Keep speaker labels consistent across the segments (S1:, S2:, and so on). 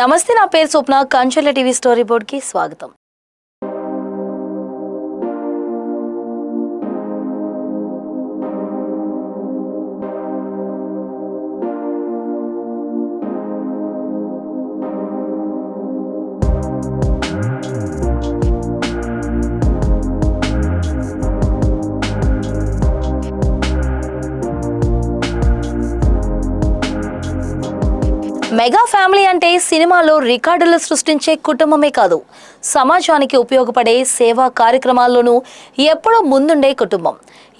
S1: నమస్తే, నా పేరు స్వప్న. కంచెల టీవీ స్టోరీ బోర్డ్ కి స్వాగతం. మెగా ఫ్యామిలీ అంటే సినిమాలో రికార్డులు సృష్టించే కుటుంబమే కాదు, సమాజానికి ఉపయోగపడే సేవా కార్యక్రమాల్లోనూ ఎప్పుడూ ముందుండే కుటుంబం.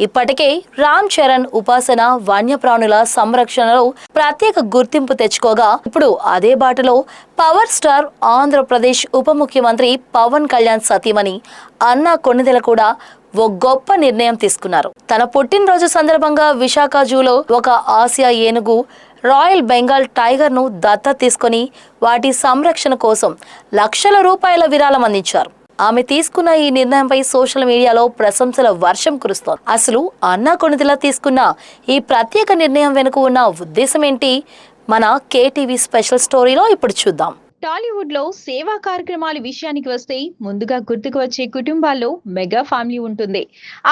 S1: ఇప్పటికే రామ్ చరణ్ ఉపాసన వన్యప్రాణుల సంరక్షణలో ప్రత్యేక గుర్తింపు తెచ్చుకోగా, ఇప్పుడు అదే బాటలో పవర్ స్టార్ ఆంధ్రప్రదేశ్ ఉప ముఖ్యమంత్రి పవన్ కళ్యాణ్ సతీమణి అన్నా కొణిదెల కూడా ఓ గొప్ప నిర్ణయం తీసుకున్నారు. తన పుట్టినరోజు సందర్భంగా విశాఖ జూలో ఒక ఆసియా ఏనుగు రాయల్ బెంగాల్ టైగర్ ను దత్తత తీసుకొని వాటి సంరక్షణ కోసం లక్షల రూపాయల విరాళం అందించారు. ఆమె తీసుకున్న ఈ నిర్ణయంపై సోషల్ మీడియాలో ప్రశంసల వర్షం కురుస్తోంది. అసలు అన్నా కొణిదెల తీసుకున్న ఈ ప్రత్యేక నిర్ణయం వెనుక ఉన్న ఉద్దేశం ఏంటి? మన కేటీవీ స్పెషల్ స్టోరీలో ఇప్పుడు చూద్దాం.
S2: టాలీవుడ్ లో సేవా కార్యక్రమాల విషయానికి వస్తే ముందుగా గుర్తుకు వచ్చే కుటుంబాల్లో మెగా ఫ్యామిలీ ఉంటుంది.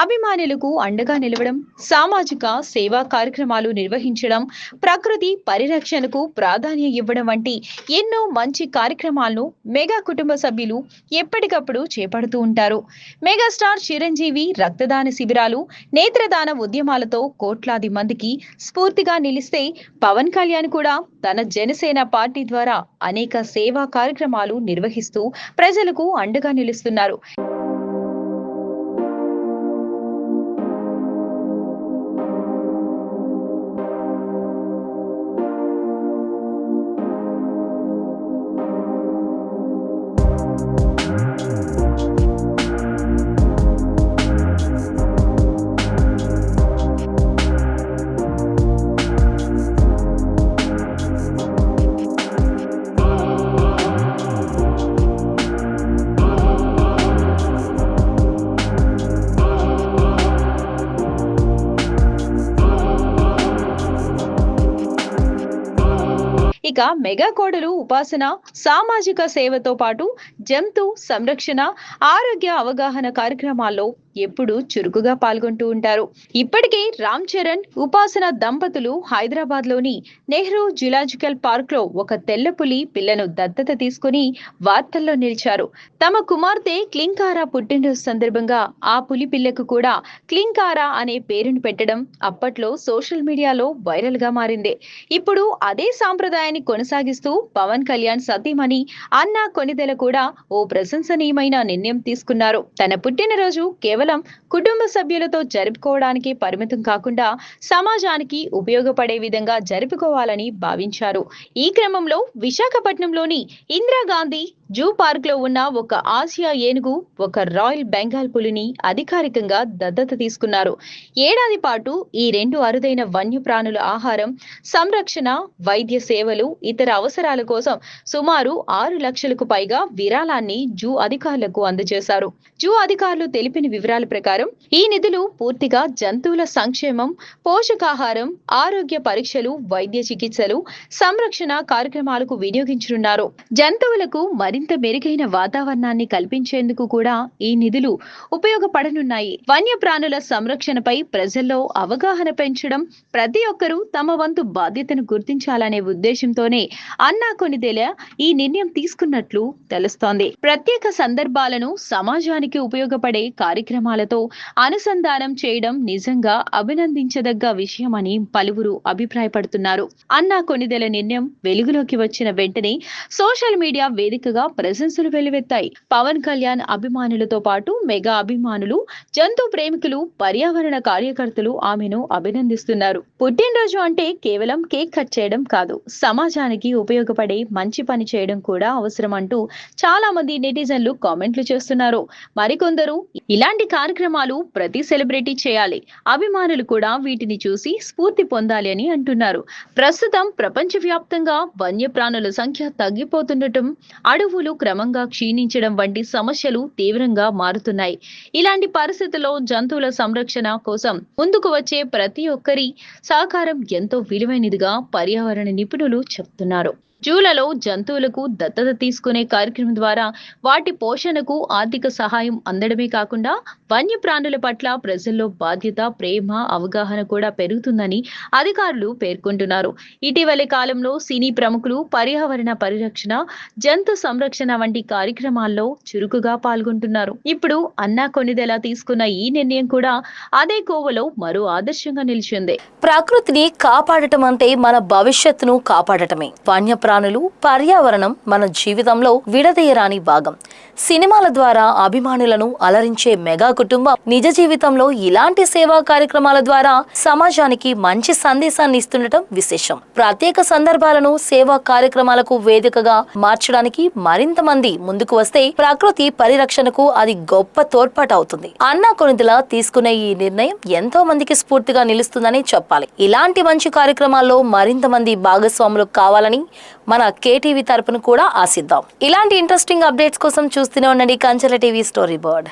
S2: అభిమానులకు అండగా నిలవడం, సామాజిక సేవా కార్యక్రమాలు నిర్వహించడం, ప్రకృతి పరిరక్షణకు ప్రాధాన్యం ఇవ్వడం వంటి ఎన్నో మంచి కార్యక్రమాలను మెగా కుటుంబ సభ్యులు ఎప్పటికప్పుడు చేపడుతూ ఉంటారు. మెగాస్టార్ చిరంజీవి రక్తదాన శిబిరాలు, నేత్రదాన ఉద్యమాలతో కోట్లాది మందికి స్ఫూర్తిగా నిలిస్తే, పవన్ కళ్యాణ్ కూడా తన జనసేన పార్టీ ద్వారా అనేక సేవా కార్యక్రమాలు నిర్వహిస్తూ ప్రజలకు అండగా నిలుస్తున్నారు. ఇక మెగా కోడలు ఉపాసన సామాజిక సేవతో పాటు జంతు సంరక్షణ, ఆరోగ్య అవగాహన కార్యక్రమాల్లో ఎప్పుడు చురుకుగా పాల్గొంటూ ఉంటారు. ఇప్పటికే రామ్ చరణ్, ఉపాసన దంపతులు హైదరాబాద్ లోని నెహ్రూ జులాజికల్ పార్క్ లో ఒక తెల్ల పులి పిల్లను దత్తత తీసుకుని వార్తల్లో నిలిచారు. తమ కుమార్తె క్లింకారా పుట్టినరోజు సందర్భంగా ఆ పులి పిల్లకు కూడా క్లింకారా అనే పేరును పెట్టడం అప్పట్లో సోషల్ మీడియాలో వైరల్ గా మారింది. ఇప్పుడు అదే సాంప్రదాయాన్ని కొనసాగిస్తూ పవన్ కళ్యాణ్ సతీమణి అన్నా కొణిదెల కూడా ఓ ప్రశంసనీయమైన నిర్ణయం తీసుకున్నారు. తన పుట్టినరోజు కేవలం కుటుంబ సభ్యులతో జరుపుకోవడానికి పరిమితం కాకుండా సమాజానికి ఉపయోగపడే విధంగా జరుపుకోవాలని భావించారు. ఈ క్రమంలో విశాఖపట్నంలోని ఇందిరాగాంధీ జూ పార్క్ లో ఉన్న ఒక ఆసియా ఏనుగు, ఒక రాయల్ బెంగాల్ పులిని అధికారికంగా దత్తత తీసుకున్నారు. ఏడాది పాటు ఈ రెండు అరుదైన వన్యప్రాణుల ఆహారం, సంరక్షణ, వైద్య సేవలు, ఇతర అవసరాల కోసం సుమారు 6 లక్షలకు పైగా విరాళాన్ని జూ అధికారులకు అందజేశారు. జూ అధికారులు తెలిపిన వివరాల ప్రకారం ఈ నిధులు పూర్తిగా జంతువుల సంక్షేమం, పోషకాహారం, ఆరోగ్య పరీక్షలు, వైద్య చికిత్సలు, సంరక్షణ కార్యక్రమాలకు వినియోగించనున్నారు. జంతువులకు మరింత మెరుగైన వాతావరణాన్ని కల్పించేందుకు కూడా ఈ నిధులు ఉపయోగపడనున్నాయి. వన్యప్రాణుల సంరక్షణపై ప్రజల్లో అవగాహన పెంచడం, ప్రతి ఒక్కరూ తమ వంతు బాధ్యతను గుర్తించాలనే ఉద్దేశంతోనే అన్నా కొణిదెల ఈ నిర్ణయం తీసుకున్నట్లు తెలుస్తోంది. ప్రత్యేక సందర్భాలను సమాజానికి ఉపయోగపడే కార్యక్రమాలతో అనుసంధానం చేయడం నిజంగా అభినందించదగ్గ విషయమని పలువురు అభిప్రాయపడుతున్నారు. అన్నా కొణిదెల నిర్ణయం వెలుగులోకి వచ్చిన వెంటనే సోషల్ మీడియా వేదికగా ప్రశంసలు వెల్లువెత్తాయి. పవన్ కళ్యాణ్ అభిమానులతో పాటు మెగా అభిమానులు, జంతు ప్రేమికులు, పర్యావరణ కార్యకర్తలు ఆమెను అభినందిస్తున్నారు. పుట్టినరోజు అంటే కేవలం కేక్ కట్ చేయడం కాదు, సమాజానికి ఉపయోగపడే మంచి పని చేయడం కూడా అవసరం అంటూ చాలా మంది నెటిజన్లు కామెంట్లు చేస్తున్నారు. మరికొందరు ఇలాంటి కార్యక్రమాలు ప్రతి సెలబ్రిటీ చేయాలి, అభిమానులు కూడా వీటిని చూసి స్ఫూర్తి పొందాలి అని అంటున్నారు. ప్రస్తుతం ప్రపంచవ్యాప్తంగా వన్యప్రాణుల సంఖ్య తగ్గిపోతుండటం, అడవులు క్రమంగా క్షీణించడం వంటి సమస్యలు తీవ్రంగా మారుతున్నాయి. ఇలాంటి పరిస్థితుల్లో జంతువుల సంరక్షణ కోసం ముందుకు వచ్చే ప్రతి ఒక్కరి సహకారం ఎంతో విలువైనదిగా పర్యావరణ నిపుణులు చెప్తున్నారు. జూలలో జంతువులకు దత్తత తీసుకునే కార్యక్రమం ద్వారా వాటి పోషణకు ఆర్థిక సహాయం అందడమే కాకుండా వన్యప్రాణుల పట్ల ప్రజల్లో బాధ్యత, ప్రేమ, అవగాహన కూడా పెరుగుతుందని అధికారులు పేర్కొంటున్నారు. ఇటీవలి కాలంలో సినీ ప్రముఖులు పర్యావరణ పరిరక్షణ, జంతు సంరక్షణ వంటి కార్యక్రమాల్లో చురుకుగా పాల్గొంటున్నారు. ఇప్పుడు అన్నా కొనిదెలా తీసుకున్న ఈ నిర్ణయం కూడా అదే కోవలో మరో ఆదర్శంగా నిలిచింది.
S1: ప్రకృతిని కాపాడటం అంటే మన భవిష్యత్తును కాపాడటమే. వన్యప్రాణులు, పర్యావరణం మన జీవితంలో విడదీయరాని భాగం. సినిమాల ద్వారా అభిమానులను అలరించే మెగా కుటుంబం నిజ జీవితంలో ఇలాంటి సేవా కార్యక్రమాల ద్వారా సమాజానికి మంచి సందేశాన్ని ఇస్తుండటం విశేషం. ప్రత్యేక సందర్భాలను సేవా కార్యక్రమాలకు వేదికగా మార్చడానికి మరింత మంది ముందుకు వస్తే ప్రకృతి పరిరక్షణకు అది గొప్ప తోడ్పాటు అవుతుంది. అన్నా కొనిదెలా తీసుకునే ఈ నిర్ణయం ఎంతో మందికి స్ఫూర్తిగా నిలుస్తుందని చెప్పాలి. ఇలాంటి మంచి కార్యక్రమాల్లో మరింత మంది భాగస్వాములు కావాలని మన కేటీవీ తరపున కూడా ఆశిద్దాం. ఇలాంటి ఇంట్రెస్టింగ్ అప్డేట్స్ కోసం చూస్తూనే ఉండండి కంచెల టీవీ స్టోరీ బోర్డ్.